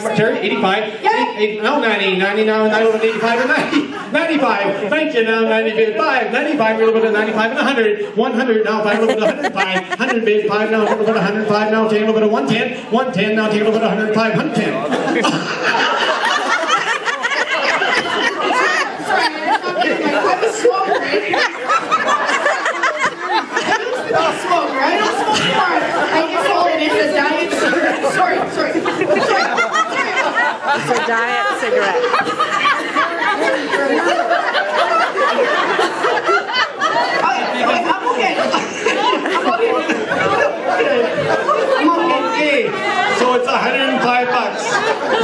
Terry, 85, Yeah. 90, 90 now, 85 and 90, 95, thank you now, 95, 95, a little bit of 95 and 100, 100 now, 5, a little bit of 105, 105 now, take a little bit of 105 now, take a little bit of 110, 110 now, take a little bit of 105, 110. Sorry, I'm a smoker, right? I don't smoke anymore. I just hold it in a diet cigarette. Sorry. It's a diet cigarette.